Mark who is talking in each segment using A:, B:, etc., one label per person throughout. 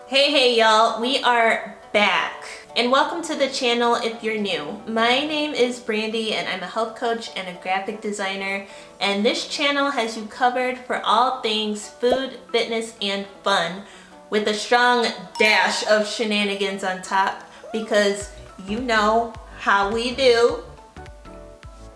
A: Hey y'all, we are back and welcome to the channel if you're new. My name is Brandy and I'm a health coach and a graphic designer, and this channel has you covered for all things food, fitness, and fun with a strong dash of shenanigans on top because you know how we do.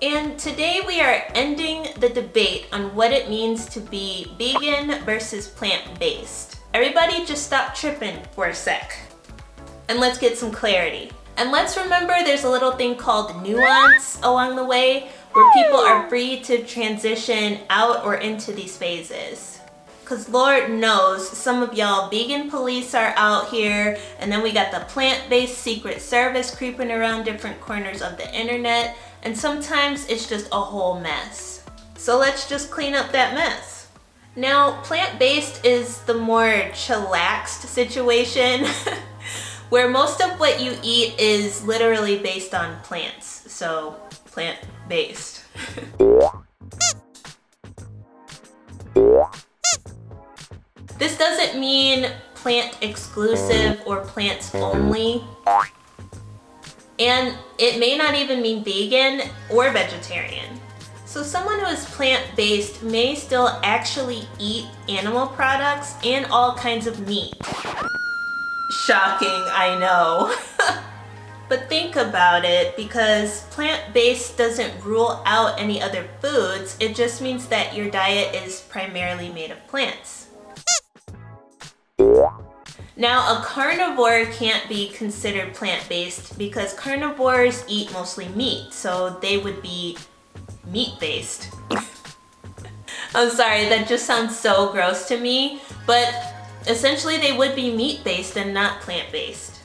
A: And today we are ending the debate on what it means to be vegan versus plant-based. Everybody just stop tripping for a sec and let's get some clarity. And let's remember there's a little thing called nuance along the way where people are free to transition out or into these phases. Cause Lord knows some of y'all vegan police are out here, and then we got the plant-based secret service creeping around different corners of the internet, and sometimes it's just a whole mess. So let's just clean up that mess. Now, plant-based is the more chillaxed situation where most of what you eat is literally based on plants. So, plant-based. This doesn't mean plant exclusive or plants only. And it may not even mean vegan or vegetarian. So someone who is plant-based may still actually eat animal products and all kinds of meat. Shocking, I know. But think about it, because plant-based doesn't rule out any other foods, it just means that your diet is primarily made of plants. Now, a carnivore can't be considered plant-based because carnivores eat mostly meat, so they would be meat-based. I'm sorry, that just sounds so gross to me, but essentially they would be meat-based and not plant-based.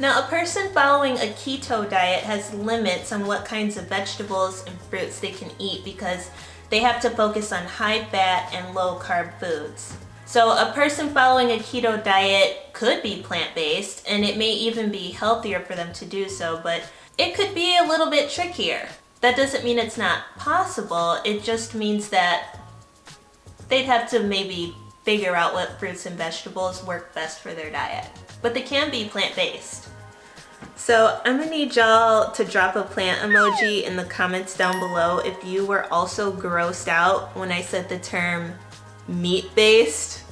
A: Now, a person following a keto diet has limits on what kinds of vegetables and fruits they can eat because they have to focus on high-fat and low-carb foods. So a person following a keto diet could be plant-based, and it may even be healthier for them to do so, but it could be a little bit trickier. That doesn't mean it's not possible, it just means that they'd have to maybe figure out what fruits and vegetables work best for their diet. But they can be plant-based. So I'm gonna need y'all to drop a plant emoji in the comments down below if you were also grossed out when I said the term meat-based.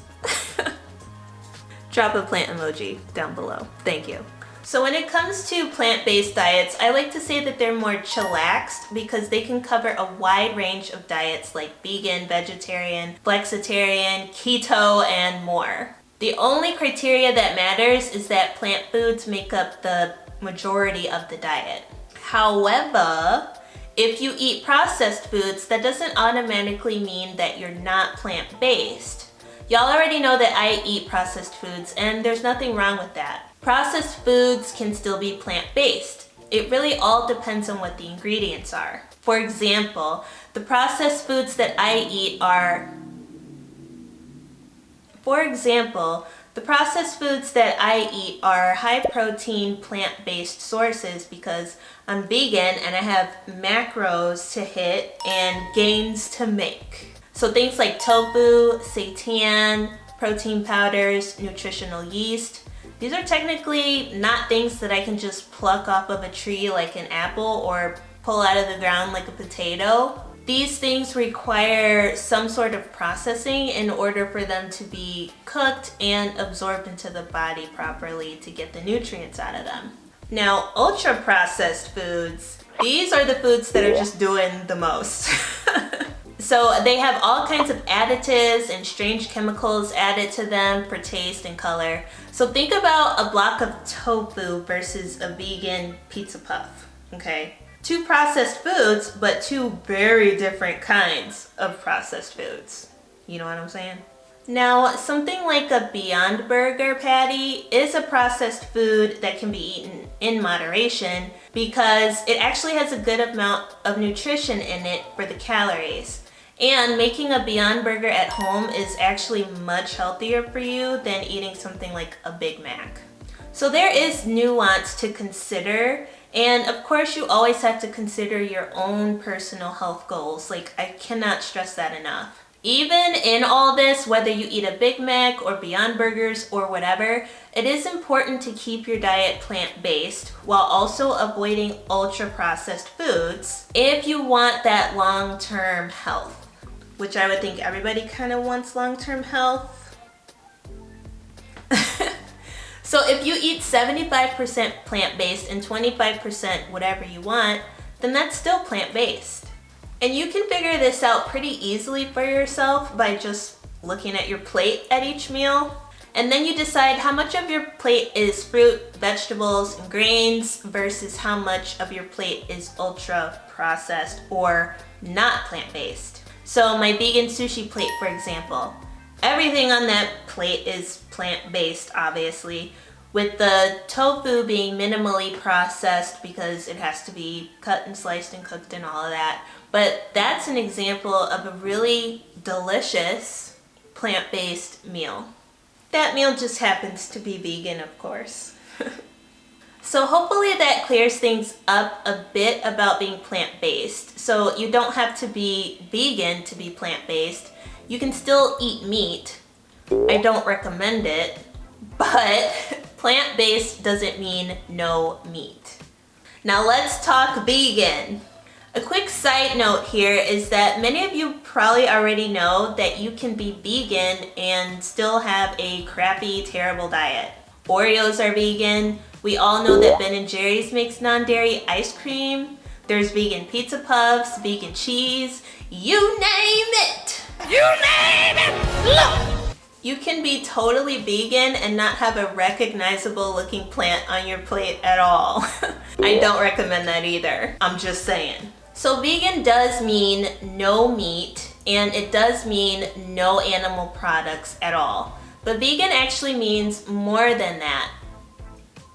A: Drop a plant emoji down below. Thank you. So when it comes to plant-based diets, I like to say that they're more chillaxed because they can cover a wide range of diets like vegan, vegetarian, flexitarian, keto, and more. The only criteria that matters is that plant foods make up the majority of the diet. However, if you eat processed foods, that doesn't automatically mean that you're not plant-based. Y'all already know that I eat processed foods, and there's nothing wrong with that. Processed foods can still be plant-based. It really all depends on what the ingredients are. For example, the processed foods that I eat are high-protein plant-based sources because I'm vegan and I have macros to hit and gains to make. So things like tofu, seitan, protein powders, nutritional yeast. These are technically not things that I can just pluck off of a tree like an apple or pull out of the ground like a potato. These things require some sort of processing in order for them to be cooked and absorbed into the body properly to get the nutrients out of them. Now, ultra-processed foods, these are the foods that are just doing the most. So they have all kinds of additives and strange chemicals added to them for taste and color. So think about a block of tofu versus a vegan pizza puff, okay? Two processed foods, but two very different kinds of processed foods. You know what I'm saying? Now, something like a Beyond Burger patty is a processed food that can be eaten in moderation because it actually has a good amount of nutrition in it for the calories. And making a Beyond Burger at home is actually much healthier for you than eating something like a Big Mac. So there is nuance to consider, and of course you always have to consider your own personal health goals. Like, I cannot stress that enough. Even in all this, whether you eat a Big Mac or Beyond Burgers or whatever, it is important to keep your diet plant-based while also avoiding ultra-processed foods if you want that long-term health, which I would think everybody kind of wants long-term health. So if you eat 75% plant-based and 25% whatever you want, then that's still plant-based. And you can figure this out pretty easily for yourself by just looking at your plate at each meal. And then you decide how much of your plate is fruit, vegetables, and grains versus how much of your plate is ultra processed or not plant-based. So my vegan sushi plate, for example, everything on that plate is plant-based, obviously, with the tofu being minimally processed because it has to be cut and sliced and cooked and all of that. But that's an example of a really delicious plant-based meal. That meal just happens to be vegan, of course. So hopefully that clears things up a bit about being plant-based. So you don't have to be vegan to be plant-based. You can still eat meat. I don't recommend it, but plant-based doesn't mean no meat. Now let's talk vegan. A quick side note here is that many of you probably already know that you can be vegan and still have a crappy, terrible diet. Oreos are vegan. We all know that Ben & Jerry's makes non-dairy ice cream. There's vegan pizza puffs, vegan cheese, you name it! You name it! Look! You can be totally vegan and not have a recognizable looking plant on your plate at all. I don't recommend that either. I'm just saying. So vegan does mean no meat, and it does mean no animal products at all. But vegan actually means more than that.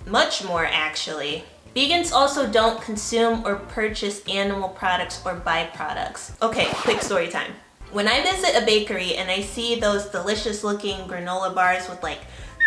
A: Much more, actually. Vegans also don't consume or purchase animal products or byproducts. Okay, quick story time. When I visit a bakery and I see those delicious looking granola bars with like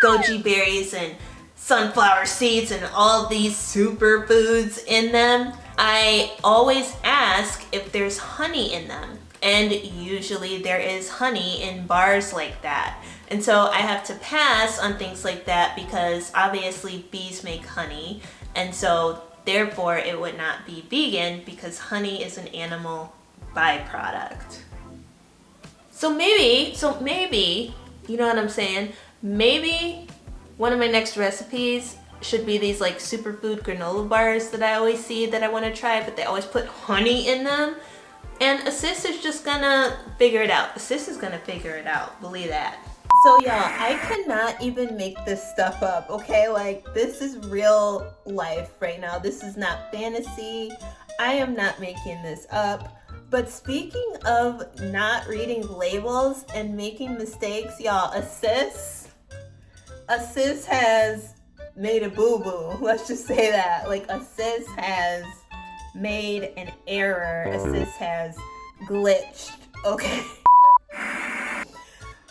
A: goji berries and sunflower seeds and all these superfoods in them, I always ask if there's honey in them. And usually there is honey in bars like that. And so I have to pass on things like that because obviously bees make honey. And so therefore it would not be vegan because honey is an animal byproduct. So maybe, you know what I'm saying? Maybe one of my next recipes should be these like superfood granola bars that I always see that I want to try, but they always put honey in them. And Assist is just gonna figure it out. Assist is gonna figure it out, believe that. So y'all, I cannot even make this stuff up, okay? Like, this is real life right now. This is not fantasy. I am not making this up. But speaking of not reading labels and making mistakes, y'all, Assist has made a boo-boo. Let's just say that. Like, Assist has made an error. Assist has glitched, okay?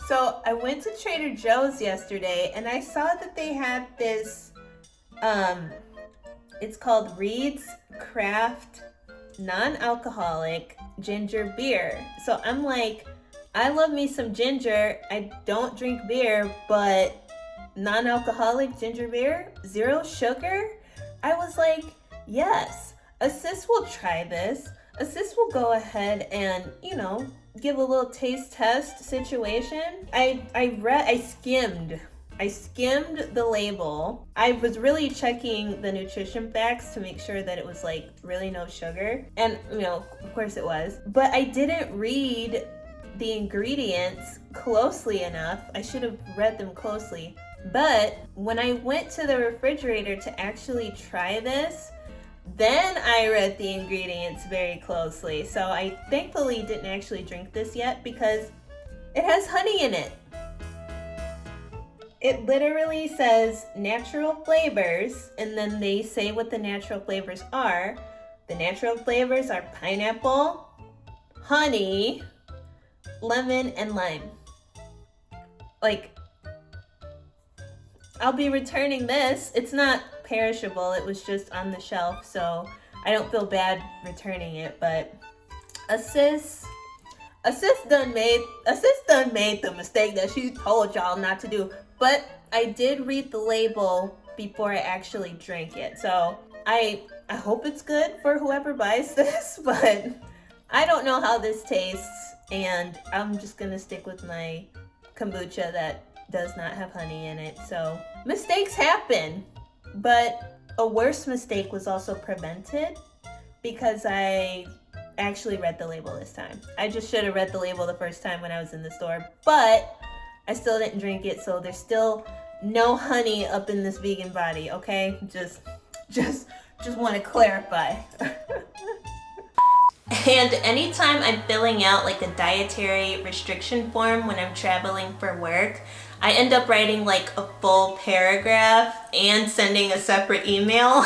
A: So I went to Trader Joe's yesterday and I saw that they had this, it's called Reed's Craft Non-Alcoholic Ginger Beer. So I'm like, I love me some ginger. I don't drink beer, but non-alcoholic ginger beer, 0 sugar? I was like, yes, Assist will try this. Assist will go ahead and, you know, give a little taste test situation. I skimmed the label. I was really checking the nutrition facts to make sure that it was like really no sugar. And, you know, of course it was. But I didn't read the ingredients closely enough. I should have read them closely. But when I went to the refrigerator to actually try this, then I read the ingredients very closely. So I thankfully didn't actually drink this yet because it has honey in it. It literally says natural flavors, and then they say what the natural flavors are. The natural flavors are pineapple, honey, lemon, and lime. Like, I'll be returning this. It's not perishable. It was just on the shelf, so I don't feel bad returning it. But Assist, Assist done made the mistake that she told y'all not to do. But I did read the label before I actually drank it. So I hope it's good for whoever buys this, but I don't know how this tastes, and I'm just gonna stick with my kombucha that does not have honey in it. So mistakes happen, but a worse mistake was also prevented because I actually read the label this time. I just should have read the label the first time when I was in the store, but I still didn't drink it, so there's still no honey up in this vegan body, okay? Just want to clarify. And anytime I'm filling out like a dietary restriction form when I'm traveling for work, I end up writing like a full paragraph and sending a separate email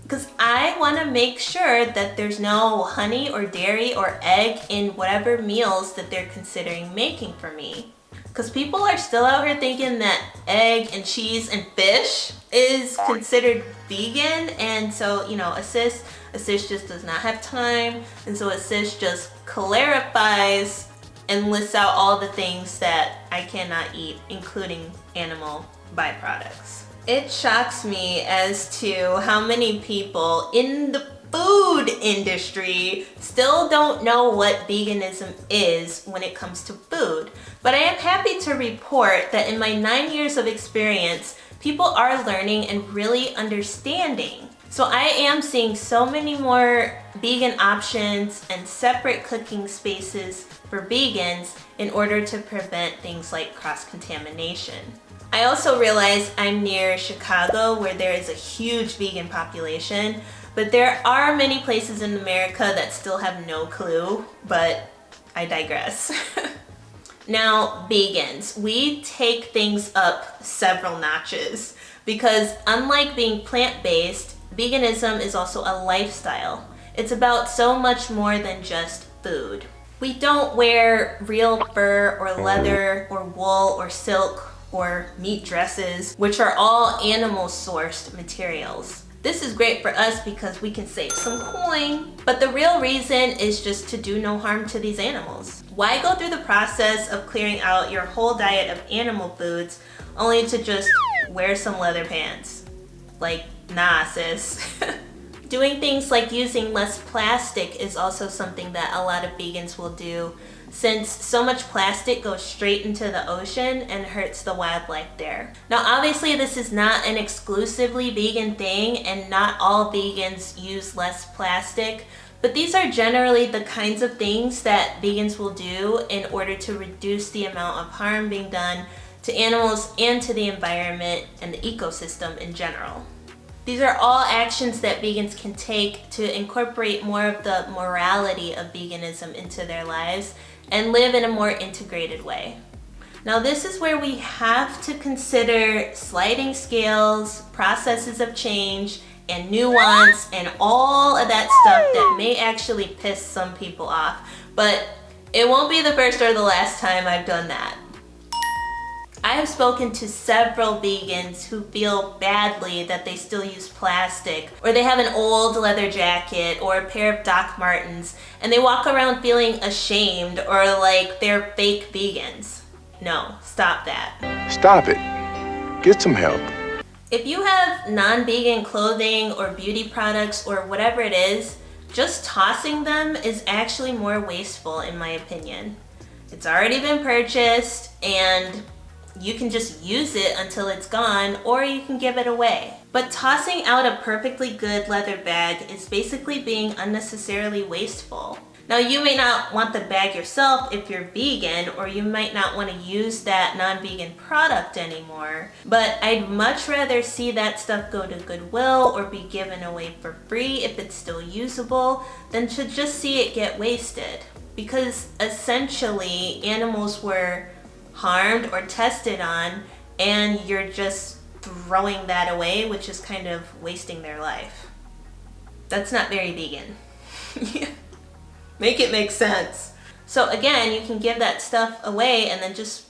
A: because I want to make sure that there's no honey or dairy or egg in whatever meals that they're considering making for me. Because people are still out here thinking that egg and cheese and fish is considered vegan, and so, you know, Assist just does not have time, and so Assist just clarifies and lists out all the things that I cannot eat, including animal byproducts. It shocks me as to how many people in the food industry still don't know what veganism is when it comes to food. But I am happy to report that in my 9 years of experience, people are learning and really understanding. So I am seeing so many more vegan options and separate cooking spaces for vegans in order to prevent things like cross-contamination. I also realize I'm near Chicago, where there is a huge vegan population, but there are many places in America that still have no clue, but I digress. Now, vegans, we take things up several notches because unlike being plant-based, veganism is also a lifestyle. It's about so much more than just food. We don't wear real fur or leather or wool or silk or meat dresses, which are all animal-sourced materials. This is great for us because we can save some coin, but the real reason is just to do no harm to these animals. Why go through the process of clearing out your whole diet of animal foods only to just wear some leather pants? Like, nah, sis. Doing things like using less plastic is also something that a lot of vegans will do, since so much plastic goes straight into the ocean and hurts the wildlife there. Now, obviously this is not an exclusively vegan thing, and not all vegans use less plastic, but these are generally the kinds of things that vegans will do in order to reduce the amount of harm being done to animals and to the environment and the ecosystem in general. These are all actions that vegans can take to incorporate more of the morality of veganism into their lives and live in a more integrated way. Now, this is where we have to consider sliding scales, processes of change, and nuance, and all of that stuff that may actually piss some people off. But it won't be the first or the last time I've done that. I have spoken to several vegans who feel badly that they still use plastic, or they have an old leather jacket or a pair of Doc Martens, and they walk around feeling ashamed or like they're fake vegans. No, stop that.
B: Stop it. Get some help.
A: If you have non-vegan clothing or beauty products or whatever it is, just tossing them is actually more wasteful in my opinion. It's already been purchased, and you can just use it until it's gone, or you can give it away. But tossing out a perfectly good leather bag is basically being unnecessarily wasteful. Now, you may not want the bag yourself if you're vegan, or you might not want to use that non-vegan product anymore, but I'd much rather see that stuff go to Goodwill or be given away for free if it's still usable than to just see it get wasted. Because essentially, animals were harmed or tested on, and you're just throwing that away, which is kind of wasting their life. That's not very vegan. Make it make sense. So again, you can give that stuff away and then just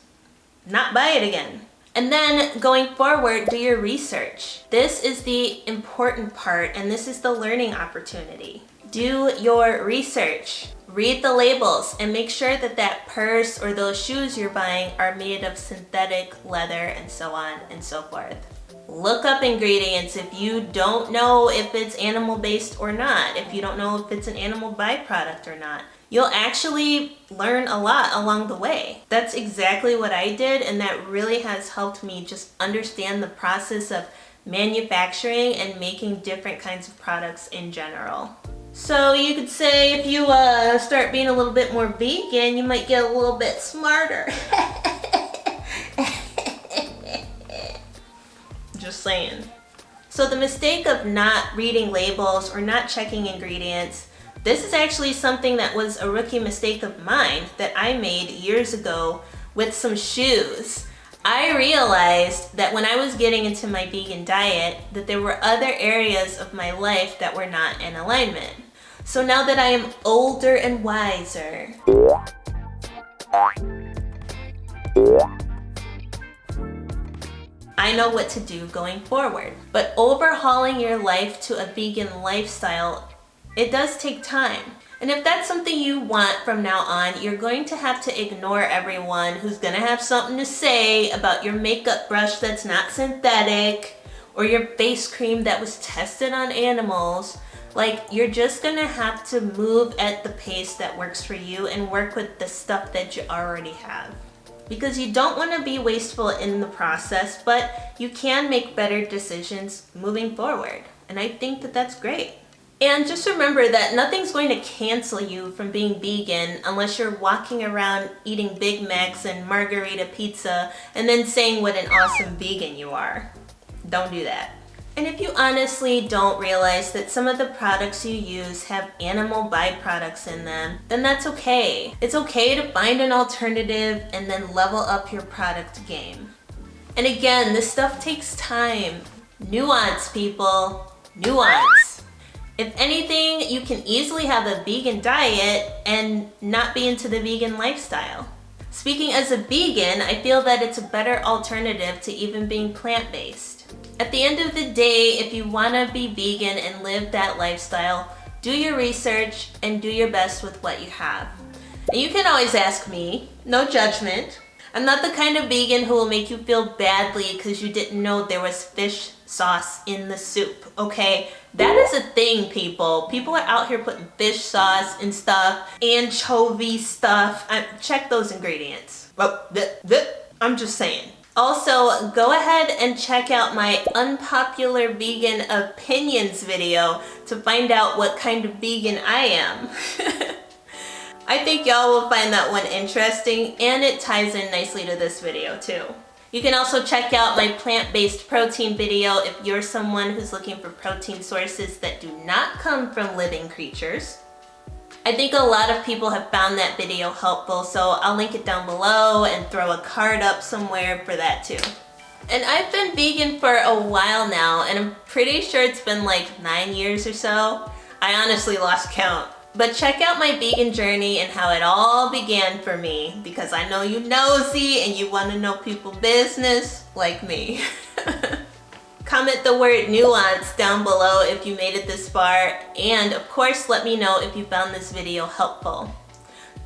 A: not buy it again. And then going forward, do your research. This is the important part, and this is the learning opportunity. Do your research. Read the labels and make sure that that purse or those shoes you're buying are made of synthetic leather and so on and so forth. Look up ingredients if you don't know if it's animal-based or not, if you don't know if it's an animal byproduct or not. You'll actually learn a lot along the way. That's exactly what I did, and that really has helped me just understand the process of manufacturing and making different kinds of products in general. So you could say if you start being a little bit more vegan, you might get a little bit smarter. Just saying. So the mistake of not reading labels or not checking ingredients, this is actually something that was a rookie mistake of mine that I made years ago with some shoes. I realized that when I was getting into my vegan diet, that there were other areas of my life that were not in alignment. So now that I am older and wiser, I know what to do going forward. But overhauling your life to a vegan lifestyle, it does take time. And if that's something you want from now on, you're going to have to ignore everyone who's gonna have something to say about your makeup brush that's not synthetic, or your face cream that was tested on animals. Like, you're just gonna have to move at the pace that works for you and work with the stuff that you already have. Because you don't want to be wasteful in the process, but you can make better decisions moving forward. And I think that that's great. And just remember that nothing's going to cancel you from being vegan unless you're walking around eating Big Macs and margarita pizza and then saying what an awesome vegan you are. Don't do that. And if you honestly don't realize that some of the products you use have animal byproducts in them, then that's okay. It's okay to find an alternative and then level up your product game. And again, this stuff takes time. Nuance, people. Nuance. If anything, you can easily have a vegan diet and not be into the vegan lifestyle. Speaking as a vegan, I feel that it's a better alternative to even being plant-based. At the end of the day, if you want to be vegan and live that lifestyle, do your research and do your best with what you have. And you can always ask me, no judgment. I'm not the kind of vegan who will make you feel badly because you didn't know there was fish sauce in the soup, okay? That is a thing, people. People are out here putting fish sauce and stuff, anchovy stuff. Check those ingredients. I'm just saying. Also, go ahead and check out my unpopular vegan opinions video to find out what kind of vegan I am. I think y'all will find that one interesting, and it ties in nicely to this video too. You can also check out my plant-based protein video if you're someone who's looking for protein sources that do not come from living creatures. I think a lot of people have found that video helpful, so I'll link it down below and throw a card up somewhere for that too. And I've been vegan for a while now, and I'm pretty sure it's been like 9 years or so. I honestly lost count. But check out my vegan journey and how it all began for me, because I know you nosy and you want to know people's business like me. Comment the word nuance down below if you made it this far, and of course let me know if you found this video helpful.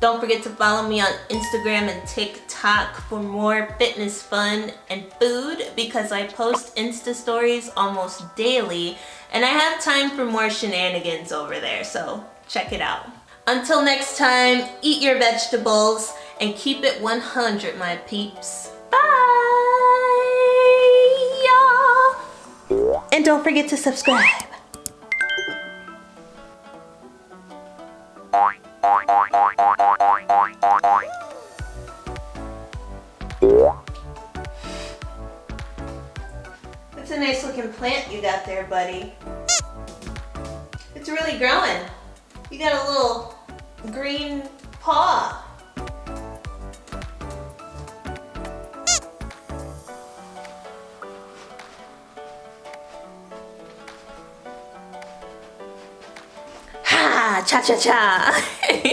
A: Don't forget to follow me on Instagram and TikTok for more fitness fun and food, because I post Insta stories almost daily and I have time for more shenanigans over there, so check it out. Until next time, eat your vegetables and keep it 100, my peeps. Bye, y'all. And don't forget to subscribe. That's a nice looking plant you got there, buddy. It's really growing. You got a little green paw. Ha! Cha-cha-cha!